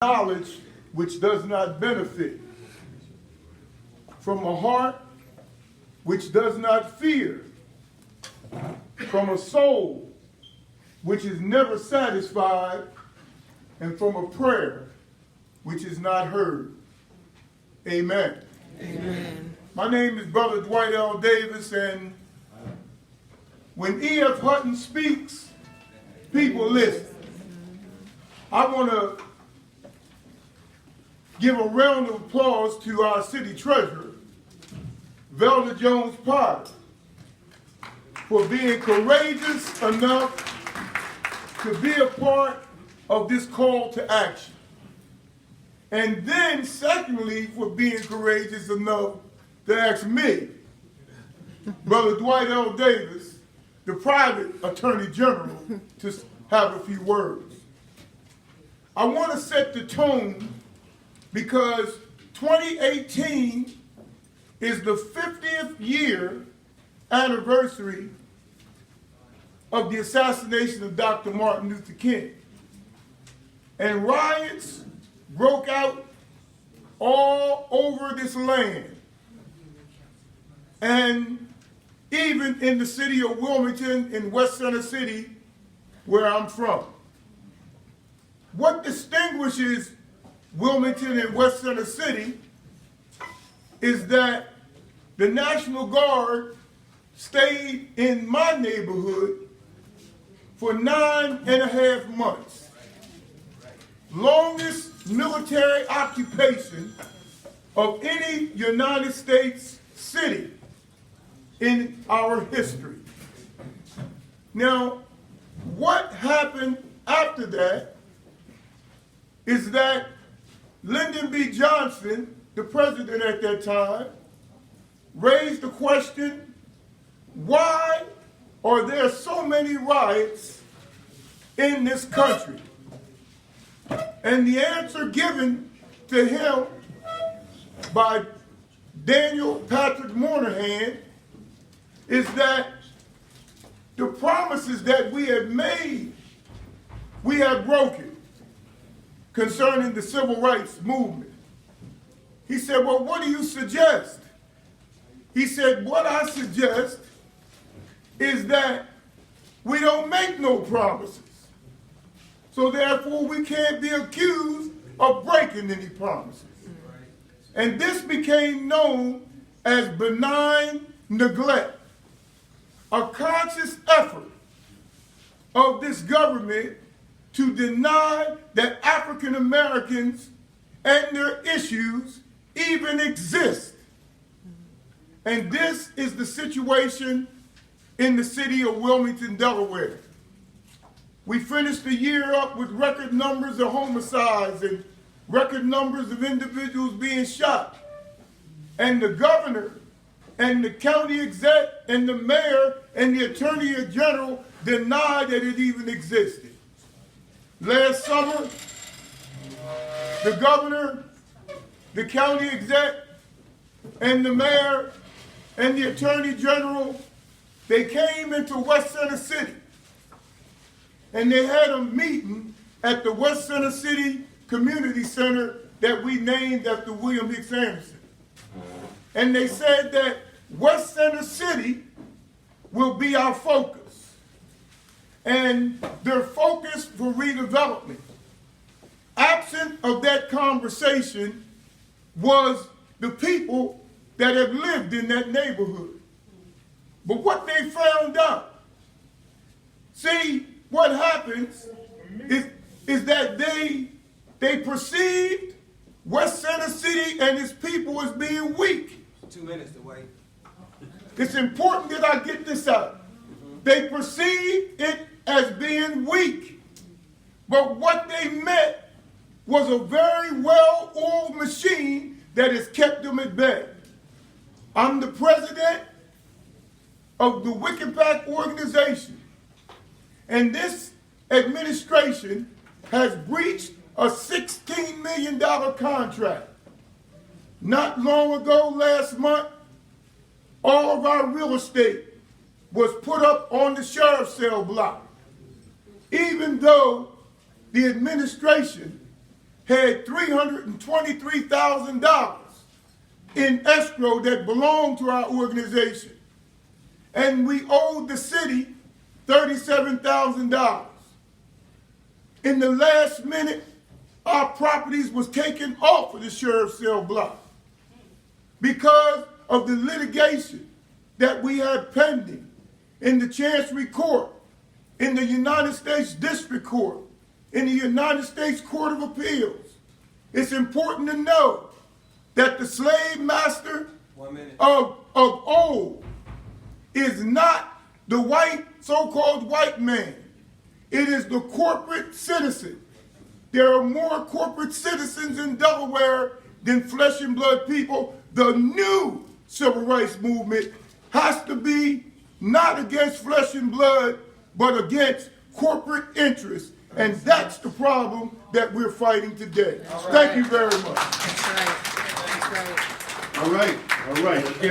knowledge which does not benefit, from a heart which does not fear, from a soul which is never satisfied, and from a prayer which is not heard. Amen. Amen. My name is Brother Dwight L. Davis, and when E.F. Hutton speaks, people listen. I want to give a round of applause to our city treasurer, Velda Jones Potter, for being courageous enough to be a part of this call to action. And then, secondly, for being courageous enough to ask me, Brother Dwight L. Davis, the private attorney general, to have a few words. I want to set the tone because 2018 is the 50th year anniversary of the assassination of Dr. Martin Luther King. And riots broke out all over this land. And even in the city of Wilmington, in West Center City, where I'm from. What distinguishes Wilmington and West Center City is that the National Guard stayed in my neighborhood for 9.5 months. Longest military occupation of any United States city in our history. Now, what happened after that is that Lyndon B. Johnson, the president at that time, raised the question, why are there so many riots in this country? And the answer given to him by Daniel Patrick Moynihan is that the promises that we have made, we have broken concerning the civil rights movement. He said, well, what do you suggest? He said, what I suggest is that we don't make no promises. So therefore, we can't be accused of breaking any promises. And this became known as benign neglect, a conscious effort of this government to deny that African Americans and their issues even exist. And this is the situation in the city of Wilmington, Delaware. We finished the year up with record numbers of homicides and record numbers of individuals being shot. And the governor and the county exec and the mayor and the attorney general denied that it even existed. Last summer, the governor, the county exec, and the mayor and the attorney general, they came into West Center City and they had a meeting at the West Center City Community Center that we named after William Hicks Anderson. And they said that West Center City will be our focus. And their focus for redevelopment. Absent of that conversation was the people that have lived in that neighborhood. But what they found out, see, what happens is that they perceived West Center City and its people as being weak. 2 minutes to wait. It's important that I get this out. They perceived it as being weak. But what they met was a very well-oiled machine that has kept them at bay. I'm the president of the Wickenback organization. And this administration has breached a $16 million contract. Not long ago, last month, all of our real estate was put up on the sheriff's cell block, even though the administration had $323,000 in escrow that belonged to our organization. And we owed the city $37,000. In the last minute, our properties was taken off of the sheriff's cell block because of the litigation that we had pending in the Chancery Court, in the United States District Court, in the United States Court of Appeals. It's important to know that the slave master of old is not the white, so-called white man. It is the corporate citizen. There are more corporate citizens in Delaware than flesh and blood people. The new civil rights movement has to be not against flesh and blood, but against corporate interests. And that's the problem that we're fighting today. Thank you very much. That's right. That's right. All right.